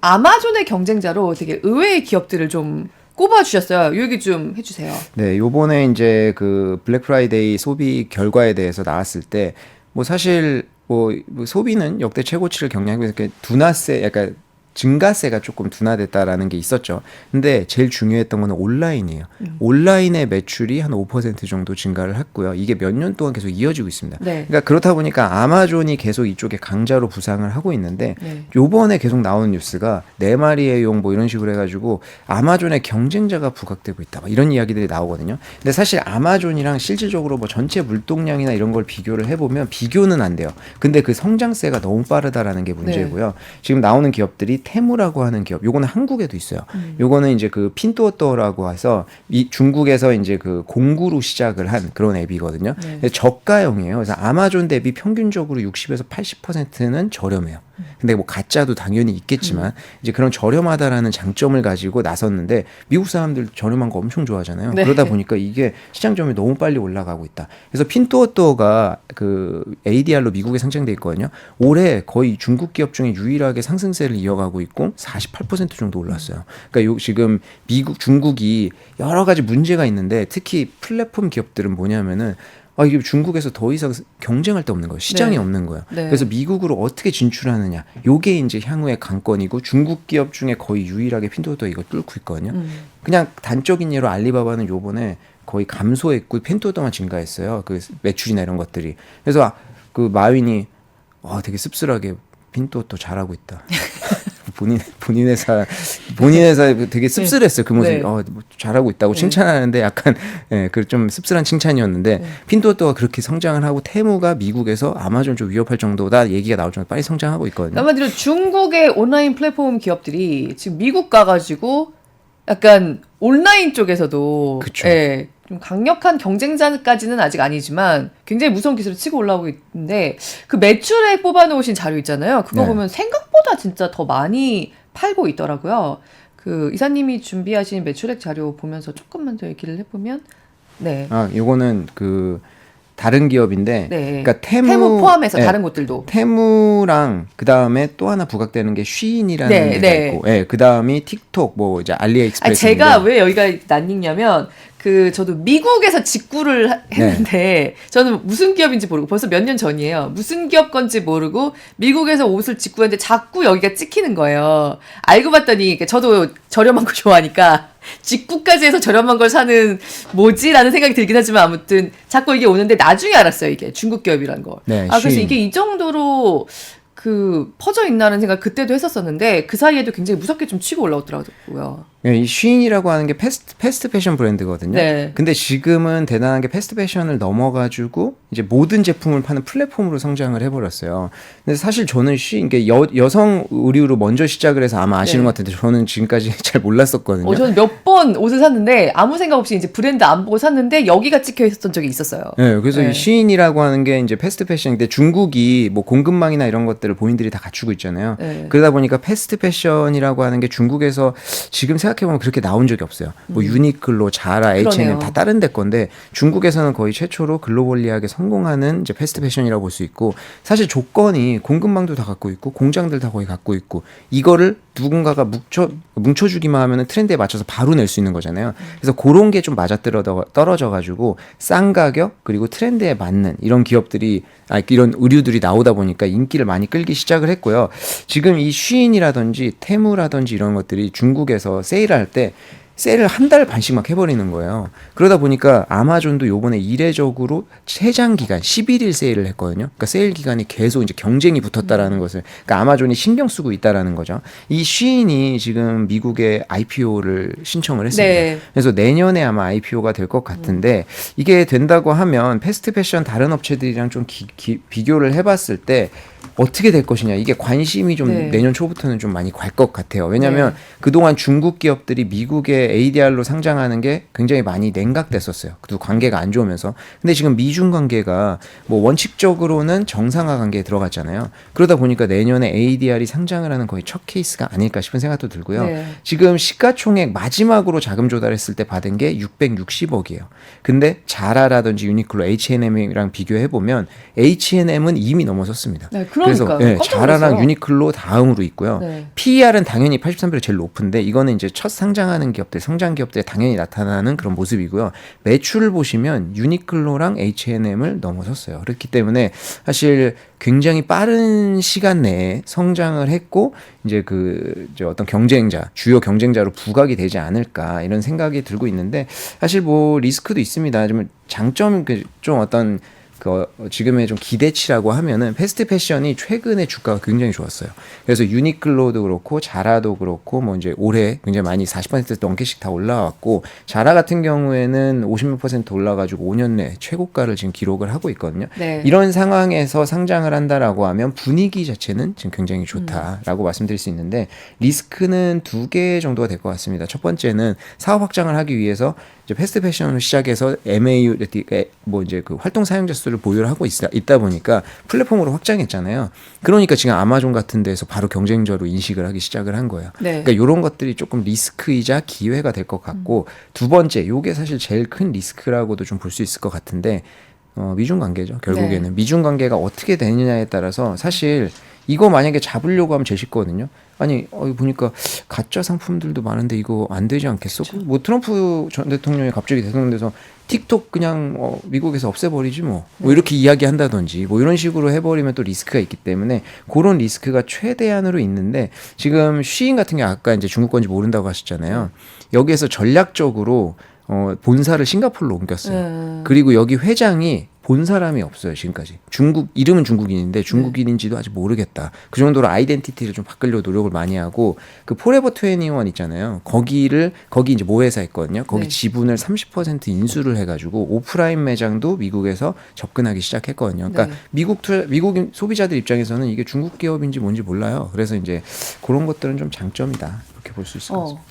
아마존의 경쟁자로 되게 의외의 기업들을 좀 꼽아주셨어요. 이 얘기 좀 해주세요. 네, 요번에 이제 그 블랙 프라이데이 소비 결과에 대해서 나왔을 때, 뭐 사실 뭐 소비는 역대 최고치를 경량하고 이렇게 둔화세, 약간 증가세가 조금 둔화됐다라는 게 있었죠. 근데 제일 중요했던 거는 온라인이에요. 온라인의 매출이 한 5% 정도 증가를 했고요. 이게 몇 년 동안 계속 이어지고 있습니다. 네. 그러니까 그렇다 보니까 아마존이 계속 이쪽에 강자로 부상을 하고 있는데 네. 요번에 계속 나오는 뉴스가 네 마리의 용 뭐 이런 식으로 해가지고 아마존의 경쟁자가 부각되고 있다. 막 이런 이야기들이 나오거든요. 근데 사실 아마존이랑 실질적으로 뭐 전체 물동량이나 이런 걸 비교를 해보면 비교는 안 돼요. 근데 그 성장세가 너무 빠르다라는 게 문제고요. 네. 지금 나오는 기업들이 테무라고 하는 기업, 요거는 한국에도 있어요. 요거는 이제 그 핀뚜오또라고 해서 중국에서 이제 그 공구로 시작을 한 그런 앱이거든요. 네. 저가형이에요. 그래서 아마존 대비 평균적으로 60에서 80%는 저렴해요. 근데 뭐 가짜도 당연히 있겠지만 이제 그런 저렴하다라는 장점을 가지고 나섰는데 미국 사람들 저렴한 거 엄청 좋아하잖아요. 네. 그러다 보니까 이게 시장점이 너무 빨리 올라가고 있다. 그래서 핀뚜오또가 그 ADR로 미국에 상장돼 있거든요. 올해 거의 중국 기업 중에 유일하게 상승세를 이어가고 있고 48% 정도 올랐어요. 그러니까 지금 중국이 여러 가지 문제가 있는데 특히 플랫폼 기업들은 뭐냐면은 이게 중국에서 더 이상 경쟁할 데 없는 거예요. 시장이 네. 없는 거예요. 네. 그래서 미국으로 어떻게 진출하느냐. 요게 이제 향후의 관건이고 중국 기업 중에 거의 유일하게 핀뚜오또 이거 뚫고 있거든요. 그냥 단적인 예로 알리바바는 요번에 거의 감소했고 핀뚜오또만 증가했어요. 그 매출이나 이런 것들이. 그래서 그 마윈이 되게 씁쓸하게 핀뚜오또 잘하고 있다. 본인 회사 되게 씁쓸했어요. 그 모습이. 네. 뭐 잘하고 있다고 칭찬하는데 약간 그 좀 씁쓸한 칭찬이었는데 핀뚜오또가 그렇게 성장을 하고 테무가 미국에서 아마존 좀 위협할 정도다 얘기가 나올 정도로 빨리 성장하고 있거든요. 한마디로 중국의 온라인 플랫폼 기업들이 지금 미국 가가지고 약간 온라인 쪽에서도 그쵸. 좀 강력한 경쟁자까지는 아직 아니지만 굉장히 무서운 기술을 치고 올라오고 있는데 그 매출액 뽑아놓으신 자료 있잖아요. 그거 네. 보면 생각보다 진짜 더 많이 팔고 있더라고요. 그 이사님이 준비하신 매출액 자료 보면서 조금만 더 얘기를 해보면 네. 요거는 그 다른 기업인데, 네. 그러니까 테무 포함해서 네. 다른 곳들도 테무랑 그 다음에 또 하나 부각되는 게 쉬인이라는 네, 데가 네. 있고, 그 다음이 틱톡 뭐 이제 알리익스프레스. 제가 왜 여기가 낯익냐면 저도 미국에서 직구를 했는데 네. 저는 무슨 기업인지 모르고 벌써 몇 년 전이에요. 무슨 기업 건지 모르고 미국에서 옷을 직구했는데 자꾸 여기가 찍히는 거예요. 알고 봤더니 저도 저렴한 거 좋아하니까 직구까지 해서 저렴한 걸 사는 뭐지라는 생각이 들긴 하지만 아무튼 자꾸 이게 오는데 나중에 알았어요. 이게 중국 기업이라는 거. 네, 그래서 이게 이 정도로 퍼져 있나는 생각 그때도 했었었는데 그 사이에도 굉장히 무섭게 좀 치고 올라오더라고요. 네, 이 쉬인이라고 하는 게 패스트 패션 브랜드거든요. 네. 근데 지금은 대단한 게 패스트 패션을 넘어가지고 이제 모든 제품을 파는 플랫폼으로 성장을 해버렸어요. 근데 사실 저는 쉬인 게 여성 의류로 먼저 시작을 해서 아마 아시는 네. 것 같은데 저는 지금까지 잘 몰랐었거든요. 저는 몇 번 옷을 샀는데 아무 생각 없이 이제 브랜드 안 보고 샀는데 여기가 찍혀 있었던 적이 있었어요. 네, 그래서 이 쉬인이라고 하는 게 이제 패스트 패션인데 중국이 뭐 공급망이나 이런 것들을 본인들이 다 갖추고 있잖아요. 네. 그러다 보니까 패스트 패션이라고 하는 게 중국에서 지금 생각해보면 그렇게 나온 적이 없어요. 뭐 유니클로, 자라, H&M 다 다른 데 건데 중국에서는 거의 최초로 글로벌리하게 성공하는 이제 패스트 패션이라고 볼 수 있고 사실 조건이 공급망도 다 갖고 있고 공장들 다 거의 갖고 있고 이거를 누군가가 뭉쳐주기만 하면 트렌드에 맞춰서 바로 낼 수 있는 거잖아요. 그래서 그런 게 좀 떨어져가지고 싼 가격 그리고 트렌드에 맞는 이런 기업들이 이런 의류들이 나오다 보니까 인기를 많이 끌기 시작을 했고요. 지금 이 쉬인이라든지 테무라든지 이런 것들이 중국에서 세일할 때 세일을 한 달 반씩 막 해버리는 거예요. 그러다 보니까 아마존도 요번에 이례적으로 최장 기간 11일 세일을 했거든요. 그러니까 세일 기간이 계속 이제 경쟁이 붙었다라는 것을, 그러니까 아마존이 신경 쓰고 있다라는 거죠. 이 쉬인이 지금 미국에 IPO를 신청을 했습니다. 네. 그래서 내년에 아마 IPO가 될 것 같은데 이게 된다고 하면 패스트 패션 다른 업체들이랑 좀 비교를 해봤을 때 어떻게 될 것이냐 이게 관심이 좀 네. 내년 초부터는 좀 많이 갈 것 같아요. 왜냐하면 네. 그동안 중국 기업들이 미국의 ADR로 상장하는 게 굉장히 많이 냉각됐었어요. 그 관계가 안 좋으면서. 근데 지금 미중 관계가 뭐 원칙적으로는 정상화 관계에 들어갔잖아요. 그러다 보니까 내년에 ADR이 상장을 하는 거의 첫 케이스가 아닐까 싶은 생각도 들고요. 네. 지금 시가총액 마지막으로 자금 조달했을 때 받은 게 660억이에요. 근데 자라라든지 유니클로, H&M이랑 비교해 보면 H&M은 이미 넘어섰습니다. 네, 그러니까요. 그래서 깜짝 자라랑 놀랐어요. 유니클로 다음으로 있고요. 네. PER은 당연히 83배로 제일 높은데 이거는 이제 첫 상장하는 기업들, 성장 기업들에 당연히 나타나는 그런 모습이고요. 매출을 보시면 유니클로랑 H&M을 넘어섰어요. 그렇기 때문에 사실 굉장히 빠른 시간 내에 성장을 했고 이제 이제 어떤 경쟁자, 주요 경쟁자로 부각이 되지 않을까 이런 생각이 들고 있는데 사실 뭐 리스크도 있습니다. 좀 장점 좀 어떤 지금의 좀 기대치라고 하면은 패스트 패션이 최근에 주가가 굉장히 좋았어요. 그래서 유니클로도 그렇고 자라도 그렇고 뭐 이제 올해 굉장히 많이 40% 넘게씩 다 올라왔고 자라 같은 경우에는 50% 올라가지고 5년 내 최고가를 지금 기록을 하고 있거든요. 네. 이런 상황에서 상장을 한다라고 하면 분위기 자체는 지금 굉장히 좋다라고 말씀드릴 수 있는데 리스크는 2개 정도가 될 것 같습니다. 첫 번째는 사업 확장을 하기 위해서 이제 패스트 패션을 시작해서 MAU 뭐 이제 그 활동 사용자 수를 보유를 하고 있다 보니까 플랫폼으로 확장했잖아요. 그러니까 지금 아마존 같은 데서 바로 경쟁자로 인식을 하기 시작을 한 거예요. 네. 그러니까 이런 것들이 조금 리스크이자 기회가 될 것 같고 두 번째, 요게 사실 제일 큰 리스크라고도 좀 볼 수 있을 것 같은데 미중 관계죠. 결국에는 네. 미중 관계가 어떻게 되느냐에 따라서 사실 이거 만약에 잡으려고 하면 제일 쉽거든요. 아니 이거 보니까 가짜 상품들도 많은데 이거 안 되지 않겠어? 그렇죠. 뭐 트럼프 전 대통령이 갑자기 대통령 돼서 틱톡 그냥 미국에서 없애버리지 뭐 이렇게 이야기한다든지 뭐 이런 식으로 해버리면 또 리스크가 있기 때문에 그런 리스크가 최대한으로 있는데 지금 쉬인 같은 게 아까 이제 중국 건지 모른다고 하셨잖아요. 여기에서 전략적으로 본사를 싱가포르로 옮겼어요. 그리고 여기 회장이 본 사람이 없어요, 지금까지. 이름은 중국인인데 중국인인지도 아직 모르겠다. 그 정도로 아이덴티티를 좀 바꾸려고 노력을 많이 하고 그 포레버 21 있잖아요. 거기 이제 모회사 있거든요. 거기 네. 지분을 지분을 30% 인수를 해가지고 오프라인 매장도 미국에서 접근하기 시작했거든요. 그러니까 네. 미국인 소비자들 입장에서는 이게 중국 기업인지 뭔지 몰라요. 그래서 이제 그런 것들은 좀 장점이다. 이렇게 볼 수 있을 것 같습니다.